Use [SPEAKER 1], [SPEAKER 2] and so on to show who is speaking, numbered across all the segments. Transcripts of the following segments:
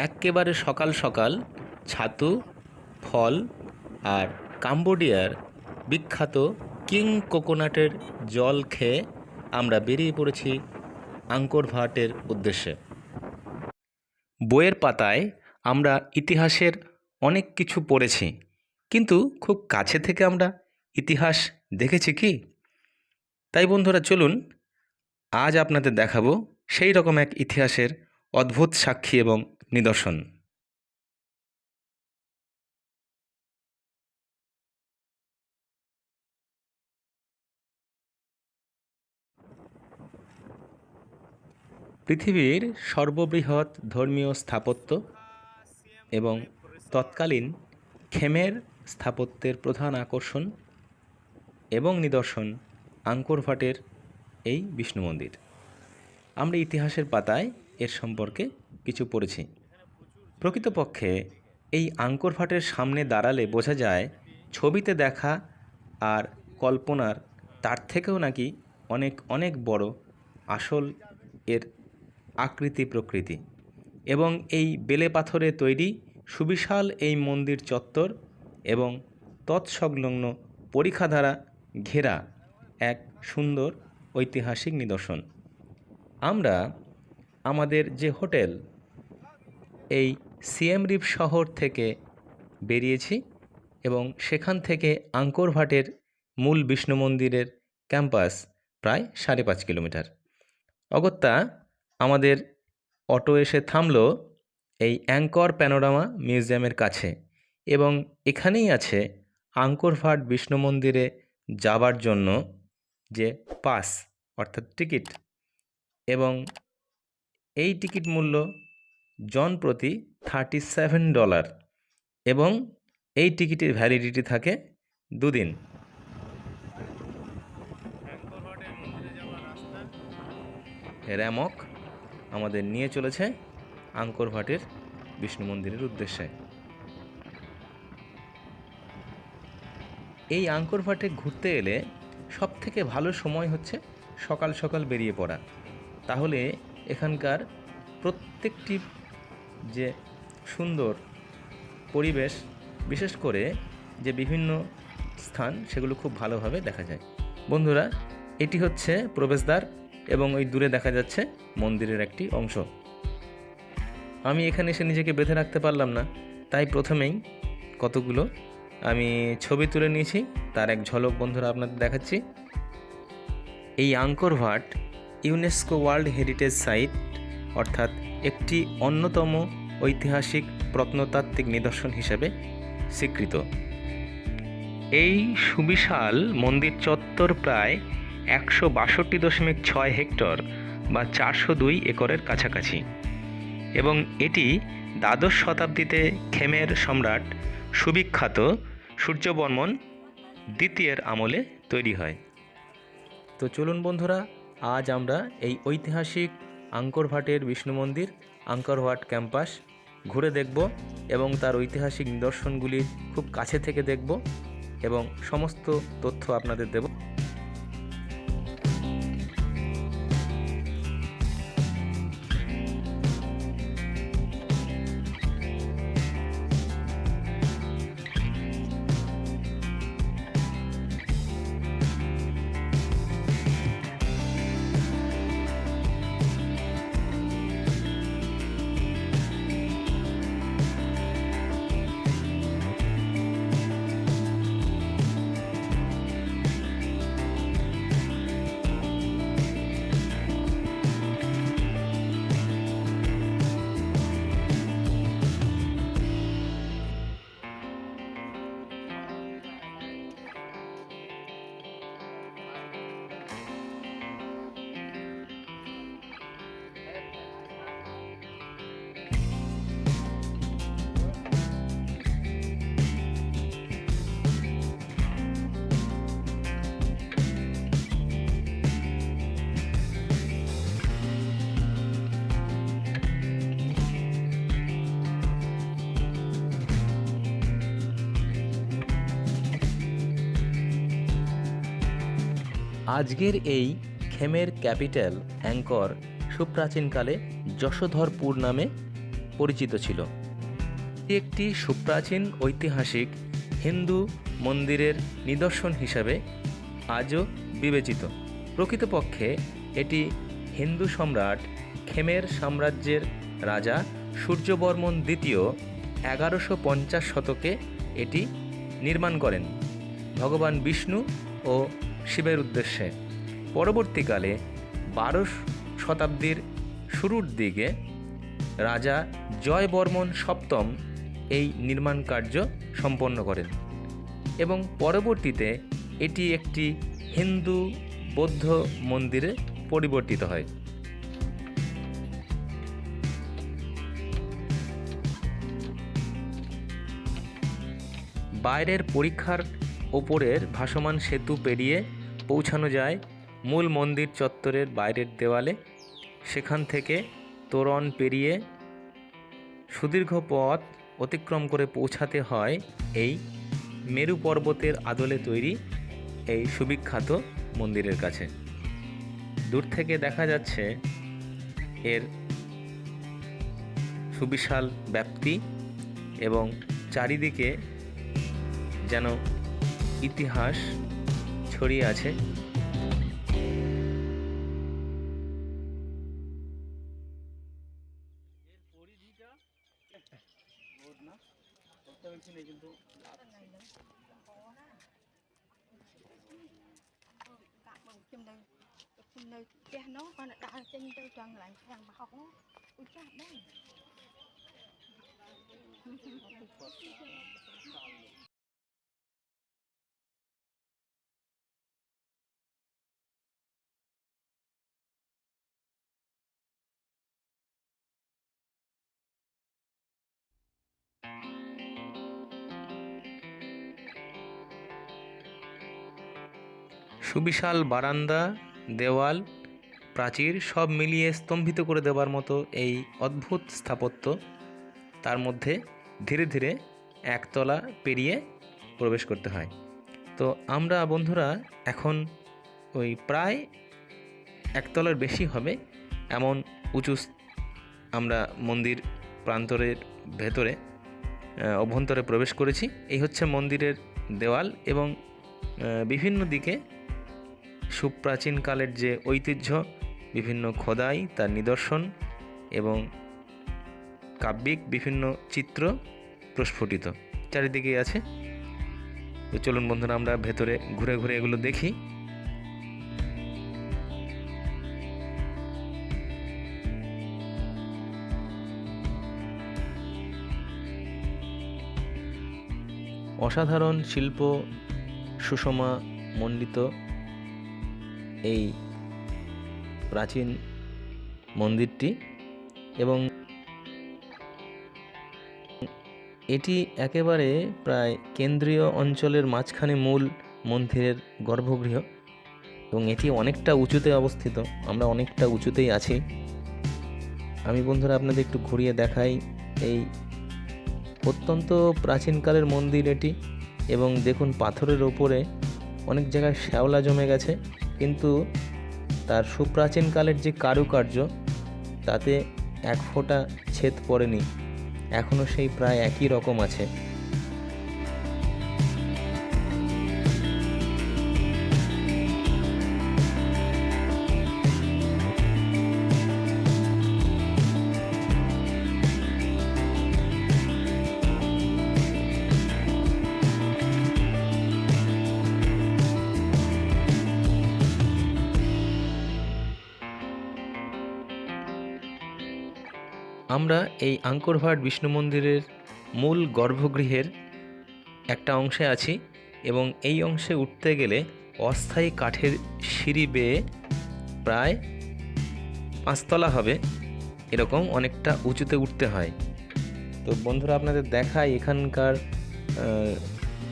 [SPEAKER 1] এক্কেবারে সকাল সকাল ছাতু, ফল আর কাম্বোডিয়ার বিখ্যাত কিং কোকোনাটের জল খেয়ে আমরা বেরিয়ে পড়েছি আঙ্কর ভাটের উদ্দেশ্যে। বইয়ের পাতায় আমরা ইতিহাসের অনেক কিছু পড়েছি, কিন্তু খুব কাছে থেকে আমরা ইতিহাস দেখেছি কি? তাই বন্ধুরা, চলুন আজ আপনাদের দেখাবো সেই রকম এক ইতিহাসের অদ্ভুত সাক্ষী এবং নিদর্শন। পৃথিবীর সর্ববৃহৎ ধর্মীয় স্থাপত্য এবং তৎকালীন খেমের স্থাপত্যের প্রধান আকর্ষণ এবং নিদর্শন আঙ্কর ভাটের এই বিষ্ণু মন্দির। আমরা ইতিহাসের পাতায় এর সম্পর্কে কিছু পড়েছি। প্রকৃতপক্ষে এই আঙ্কর ভাটের সামনে দাঁড়ালে বোঝা যায় ছবিতে দেখা আর কল্পনার তার থেকেও নাকি অনেক অনেক বড় আসল এর আকৃতি প্রকৃতি। এবং এই বেলে পাথরে তৈরি সুবিশাল এই মন্দির চত্বর এবং তৎসংলগ্ন পরিখা দ্বারা ঘেরা এক সুন্দর ঐতিহাসিক নিদর্শন। আমরা আমাদের যে হোটেল এই সিএম রিপ শহর থেকে বেরিয়েছি এবং সেখান থেকে আঙ্কর ভাটের মূল বিষ্ণু মন্দিরের ক্যাম্পাস প্রায় 5.5 কিলোমিটার। অগত্যা আমাদের অটো এসে থামলো এই অ্যাঙ্কর প্যানোরামা মিউজিয়ামের কাছে, এবং এখানেই আছে আঙ্কর ভাট বিষ্ণু মন্দিরে যাবার জন্য যে পাস অর্থাৎ টিকিট, এবং এই টিকিট মূল্য জন প্রতি $37 এবং এই টিকিটের ভ্যালিডিটি থাকে 2 দিন। র্যামক আমাদের নিয়ে চলেছে আঙ্কর ভাটের বিষ্ণু মন্দিরের উদ্দেশ্যে। এই আঙ্কর ভাটে ঘুরতে এলে সব থেকে ভালো সময় হচ্ছে সকাল সকাল বেরিয়ে পড়া। তাহলে এখানকার প্রত্যেকটি যে সুন্দর পরিবেশ, বিশেষ করে যে বিভিন্ন স্থান, সেগুলো খুব ভালোভাবে দেখা যায়। বন্ধুরা, এটি হচ্ছে প্রবেশদ্বার এবং ওই দূরে দেখা যাচ্ছে মন্দিরের একটি অংশ। আমি এখানে এসে নিজেকে বেঁধে রাখতে পারলাম না, তাই প্রথমেই কতগুলো আমি ছবি তুলে নিয়েছি, তার এক ঝলক বন্ধুরা আপনাদের দেখাচ্ছি। এই Angkor Wat UNESCO world heritage site অর্থাৎ একটি অন্যতম ঐতিহাসিক প্রত্নতাত্ত্বিক নিদর্শন হিসেবে স্বীকৃত। এই সুবিশাল মন্দির চত্বর প্রায় 162.6 হেক্টর বা 402 একরের কাছাকাছি, এবং এটি দ্বাদশ শতাব্দীতে খেমের সম্রাট সুবিখ্যাত সূর্যবর্মন দ্বিতীয়ের আমলে তৈরি হয়। তো চলুন বন্ধুরা, আজ আমরা এই ঐতিহাসিক আঙ্কর ভাটের বিষ্ণু মন্দির, আঙ্কর ভাট ক্যাম্পাস ঘুরে দেখব এবং তার ঐতিহাসিক নিদর্শনগুলি খুব কাছে থেকে দেখব এবং সমস্ত তথ্য আপনাদের দেব। আজকের এই খেমের ক্যাপিটাল অ্যাঙ্কর সুপ্রাচীনকালে যশোধরপুর নামে পরিচিত ছিল। এটি একটি সুপ্রাচীন ঐতিহাসিক হিন্দু মন্দিরের নিদর্শন হিসাবে আজও বিবেচিত। প্রকৃতপক্ষে এটি হিন্দু সম্রাট খেমের সাম্রাজ্যের রাজা সূর্যবর্মন দ্বিতীয় 1150 শতকে এটি নির্মাণ করেন ভগবান বিষ্ণু ও শিবের উদ্দেশ্যে। পরবর্তীকালে 12 শতাব্দীর শুরুর দিকে রাজা জয়বর্মন সপ্তম এই নির্মাণ কার্য সম্পন্ন করেন এবং পরবর্তীতে এটি একটি হিন্দু বৌদ্ধ মন্দিরে পরিবর্তিত হয়। বাইরের পরীক্ষার ওপরের ভাসমান সেতু পেরিয়ে পৌঁছানো যায় মূল মন্দির চত্বরের বাইরের দেওয়ালে। সেখান থেকে তোরণ পেরিয়ে সুদীর্ঘ পথ অতিক্রম করে পৌঁছাতে হয় এই মেরু পর্বতের আদলে তৈরি এই সুবিখ্যাত মন্দিরের কাছে। দূর থেকে দেখা যাচ্ছে এর সুবিশাল ব্যাপ্তি এবং চারিদিকে যেন ইতিহাস ছড়িয়ে আছে। সুবিশাল বারান্দা, দেওয়াল, প্রাচীর সব মিলিয়ে স্তম্ভিত করে দেওয়ার মতো এই অদ্ভুত স্থাপত্য। তার মধ্যে ধীরে ধীরে একতলা পেরিয়ে প্রবেশ করতে হয়। তো আমরা বন্ধুরা এখন ওই প্রায় একতলার বেশি হবে এমন উঁচু আমরা মন্দির প্রান্তরের ভেতরে অভ্যন্তরে প্রবেশ করেছি। এই হচ্ছে মন্দিরের দেওয়াল এবং বিভিন্ন দিকে সুপ্রাচীনকালের যে ঐতিহ্য, বিভিন্ন খোদাই, তার নিদর্শন এবং কাব্যিক বিভিন্ন চিত্র প্রস্ফুটিত চারিদিকে আছে। তো চলুন বন্ধুরা আমরা ভেতরে ঘুরে ঘুরে এগুলো দেখি। অসাধারণ শিল্প সুষমা মণ্ডিত এই প্রাচীন মন্দিরটি এবং এটি একেবারে প্রায় কেন্দ্রীয় অঞ্চলের মাঝখানে মূল মন্দিরের গর্ভগৃহ এবং এটি অনেকটা উঁচুতে অবস্থিত। আমরা অনেকটা উঁচুতেই আছি। আমি বন্ধুরা আপনাদের একটু ঘুরিয়ে দেখাই। এই অত্যন্ত প্রাচীনকালের মন্দির এটি এবং দেখুন পাথরের ওপরে অনেক জায়গায় শ্যাওলা জমে গেছে, কিন্তু তার সুপ্রাচীনকালের যে কারুকার্য তাতে এক ফোঁটা ছেদ পড়েনি, এখনও সেই প্রায় একই রকম আছে। আমরা এই আঙ্করভাট বিষ্ণু মন্দিরের মূল গর্ভগৃহের একটা অংশে আছি এবং এই অংশে উঠতে গেলে অস্থায়ী কাঠের সিঁড়ি বেয়ে প্রায় 5 তলা হবে, এরকম অনেকটা উঁচুতে উঠতে হয়। তো বন্ধুরা আপনাদের দেখাই এখানকার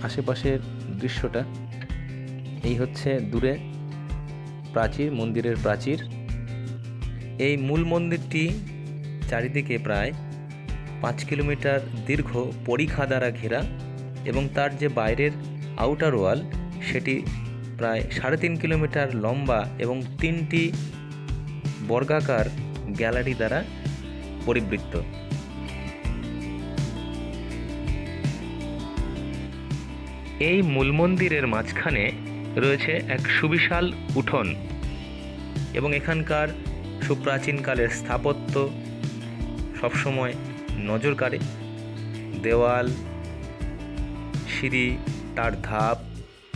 [SPEAKER 1] আশেপাশের দৃশ্যটা। এই হচ্ছে দূরে প্রাচীর, মন্দিরের প্রাচীর। এই মূল মন্দিরটি চারিদিকে প্রায় 5 কিলোমিটার দীর্ঘ পরিখা দ্বারা ঘেরা এবং তার যে বাইরের আউটার ওয়াল সেটি প্রায় 3.5 কিলোমিটার লম্বা এবং 3টি বর্গাকার গ্যালারি দ্বারা পরিবৃত্ত। এই মূল মন্দিরের মাঝখানে রয়েছে এক সুবিশাল উঠোন এবং এখানকার সুপ্রাচীনকালের স্থাপত্য সবসময় নজর কাড়ে। দেওয়াল, সিঁড়ি, তার ধাপ,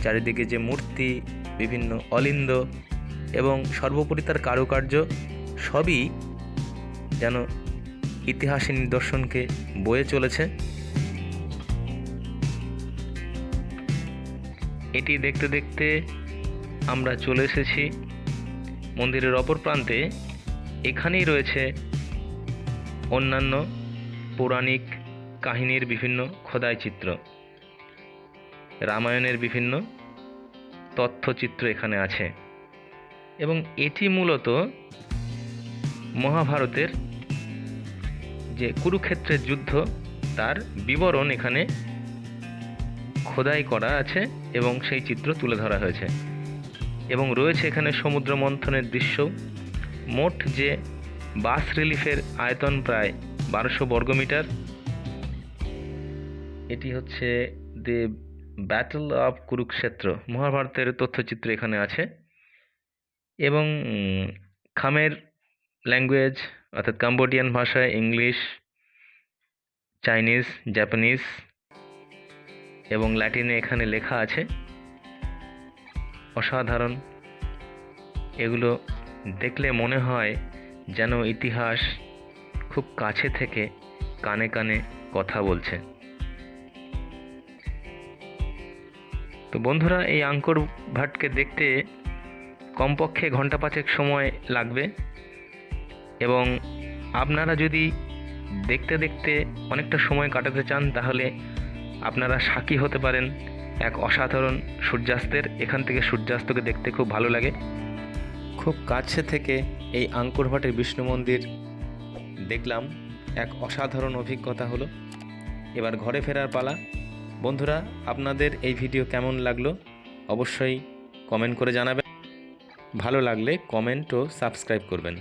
[SPEAKER 1] চারিদিকে যে মূর্তি, বিভিন্ন অলিন্দ এবং সর্বোপরি তার কারুকার্য সবই যেন ইতিহাসের নিদর্শনকে বয়ে চলেছে। এটি দেখতে দেখতে আমরা চলে এসেছি মন্দিরের অপর প্রান্তে। এখানেই রয়েছে অন্যান্য পৌরাণিক কাহিনীর বিভিন্ন খোদাই চিত্র, রামায়ণের বিভিন্ন তথ্যচিত্র এখানে আছে এবং এটি মূলত মহাভারতের যে কুরুক্ষেত্রের যুদ্ধ তার বিবরণ এখানে খোদাই করা আছে এবং সেই চিত্র তুলে ধরা হয়েছে এবং রয়েছে এখানে সমুদ্র মন্থনের দৃশ্য। মোট যে বাস রিলিফের আয়তন প্রায় 1200 বর্গমিটার। এটি হচ্ছে দ্য ব্যাটল অফ কুরুক্ষেত্র, মহাভারতের তথ্যচিত্র এখানে আছে এবং খামের ল্যাঙ্গুয়েজ অর্থাৎ কাম্বোডিয়ান ভাষায় ইংলিশ, চাইনিজ, জাপানিজ এবং ল্যাটিনে এখানে লেখা আছে। অসাধারণ, এগুলো দেখলে মনে হয় যেন ইতিহাস খুব কাছে থেকে কানে কানে কথা বলছে। তো বন্ধুরা, এই আঙ্কর ভাটকে দেখতে কমপক্ষে ঘন্টা 5 সময় লাগবে এবং আপনারা যদি দেখতে দেখতে অনেকটা সময় কাটাতে চান তাহলে আপনারা সাক্ষী হতে পারেন এক অসাধারণ সূর্যাস্তের। এখান থেকে সূর্যাস্তকে দেখতে খুব ভালো লাগে। খুব কাছে থেকে এই আঙ্কর ভাটের বিষ্ণু মন্দির দেখলাম, এক অসাধারণ অভিজ্ঞতা হলো। এবার ঘরে ফেরার পালা। বন্ধুরা, আপনাদের এই ভিডিও কেমন লাগলো অবশ্যই কমেন্ট করে জানাবেন। ভালো লাগলে কমেন্ট ও সাবস্ক্রাইব করবেন।